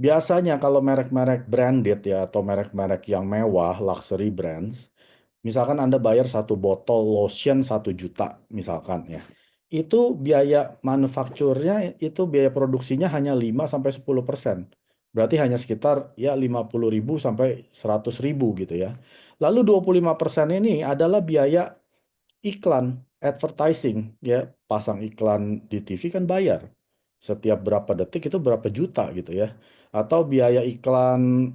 Biasanya kalau merek-merek branded ya atau merek-merek yang mewah, luxury brands, misalkan Anda bayar satu botol lotion 1 juta misalkan ya. Itu biaya manufakturnya, itu biaya produksinya hanya 5 sampai 10%. Berarti hanya sekitar ya 50.000 sampai 100.000 gitu ya. Lalu 25% ini adalah biaya iklan, advertising ya, pasang iklan di TV kan bayar. Setiap berapa detik itu berapa juta gitu ya. Atau biaya iklan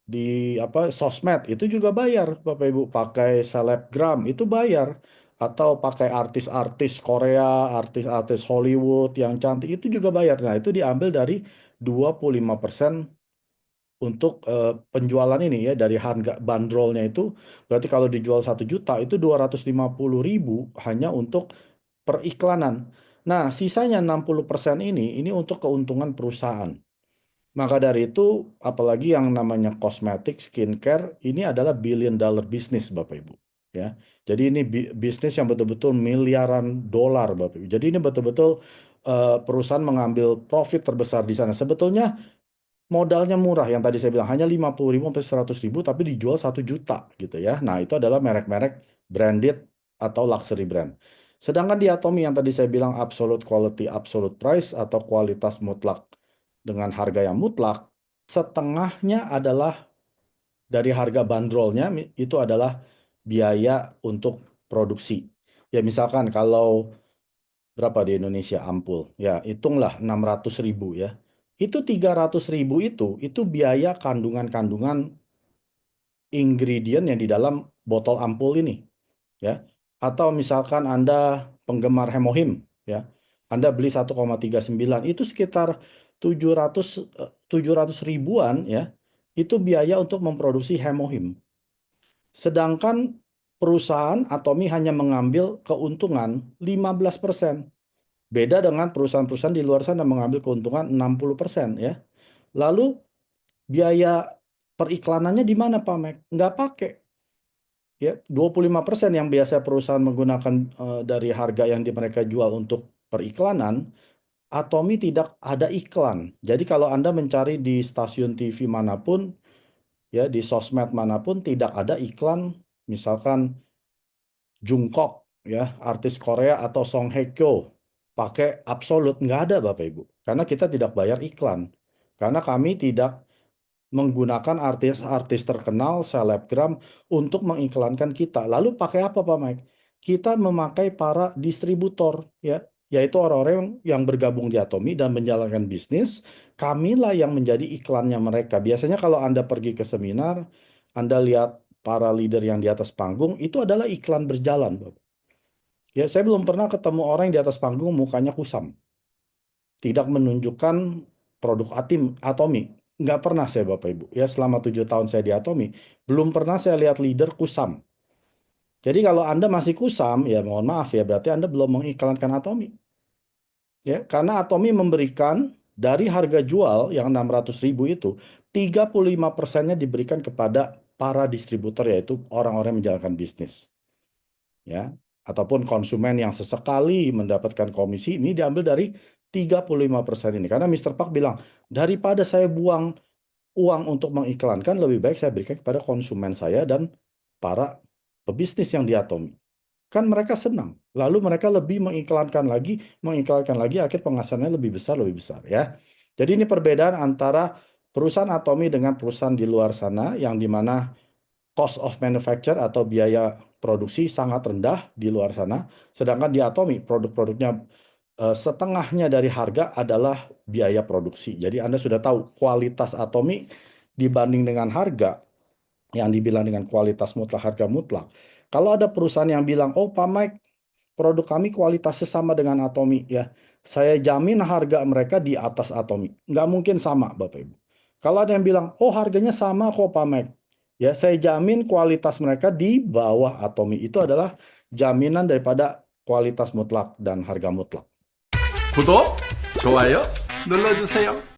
di apa sosmed itu juga bayar Bapak Ibu, pakai selebgram itu bayar, atau pakai artis-artis Korea, artis-artis Hollywood yang cantik itu juga bayar. Nah, itu diambil dari 25% untuk penjualan ini ya, dari harga bandrolnya itu. Berarti kalau dijual 1 juta itu 250.000 hanya untuk periklanan. Nah, sisanya 60% ini untuk keuntungan perusahaan. Maka dari itu, apalagi yang namanya kosmetik, skincare, ini adalah billion dollar business, Bapak Ibu. Ya, jadi ini bisnis yang betul-betul miliaran dolar, Bapak Ibu. Jadi ini betul-betul perusahaan mengambil profit terbesar di sana. Sebetulnya modalnya murah, yang tadi saya bilang hanya 50.000 sampai 100.000, tapi dijual 1 juta gitu ya. Nah, itu adalah merek-merek branded atau luxury brand. Sedangkan di Atomy yang tadi saya bilang absolute quality, absolute price atau kualitas mutlak dengan harga yang mutlak, setengahnya adalah dari harga bandrolnya, itu adalah biaya untuk produksi. Ya misalkan kalau berapa di Indonesia ampul, ya hitunglah 600.000 ya. Itu 300.000 itu biaya kandungan-kandungan ingredient yang di dalam botol ampul ini. Ya. Atau misalkan Anda penggemar Hemohim, ya. Anda beli 1,39 itu sekitar 700 ribuan ya. Itu biaya untuk memproduksi Hemohim. Sedangkan perusahaan Atomy hanya mengambil keuntungan 15%. Beda dengan perusahaan-perusahaan di luar sana mengambil keuntungan 60% ya. Lalu biaya periklanannya di mana Pak Mek? Nggak pakai. Ya, 25% yang biasa perusahaan menggunakan dari harga yang mereka jual untuk periklanan, Atomy tidak ada iklan. Jadi kalau Anda mencari di stasiun TV manapun, ya di sosmed manapun tidak ada iklan, misalkan Jungkook, ya artis Korea atau Song Hye Kyo pakai Absolut, nggak ada Bapak Ibu. Karena kita tidak bayar iklan. Karena kami tidak menggunakan artis-artis terkenal, selebgram untuk mengiklankan kita. Lalu pakai apa Pak Mike? Kita memakai para distributor, ya, yaitu orang-orang yang bergabung di Atomy dan menjalankan bisnis. Kamilah yang menjadi iklannya mereka. Biasanya kalau Anda pergi ke seminar, Anda lihat para leader yang di atas panggung, itu adalah iklan berjalan, Bapak. Ya, saya belum pernah ketemu orang yang di atas panggung mukanya kusam, tidak menunjukkan produk Atomy. Nggak pernah saya Bapak Ibu. Ya selama 7 tahun saya di Atomy, belum pernah saya lihat leader kusam. Jadi kalau Anda masih kusam, ya mohon maaf ya, berarti Anda belum mengiklankan Atomy. Ya, karena Atomy memberikan dari harga jual yang 600.000 itu, 35%-nya diberikan kepada para distributor, yaitu orang-orang yang menjalankan bisnis. Ya, ataupun konsumen yang sesekali mendapatkan komisi, ini diambil dari 35% ini. Karena Mr. Park bilang, daripada saya buang uang untuk mengiklankan, lebih baik saya berikan kepada konsumen saya dan para pebisnis yang di Atomy. Kan mereka senang. Lalu mereka lebih mengiklankan lagi, akhir penghasilannya lebih besar ya. Jadi ini perbedaan antara perusahaan Atomy dengan perusahaan di luar sana, yang dimana cost of manufacture atau biaya produksi sangat rendah di luar sana. Sedangkan di Atomy produk-produknya setengahnya dari harga adalah biaya produksi. Jadi Anda sudah tahu kualitas Atomy dibanding dengan harga yang dibilang dengan kualitas mutlak, harga mutlak. Kalau ada perusahaan yang bilang, oh Pak Mike, produk kami kualitasnya sama dengan Atomy, ya saya jamin harga mereka di atas Atomy. Nggak mungkin sama, Bapak Ibu. Kalau ada yang bilang, oh harganya sama kok Pak Mike, ya saya jamin kualitas mereka di bawah Atomy. Itu adalah jaminan daripada kualitas mutlak dan harga mutlak. 구독, 좋아요 눌러주세요.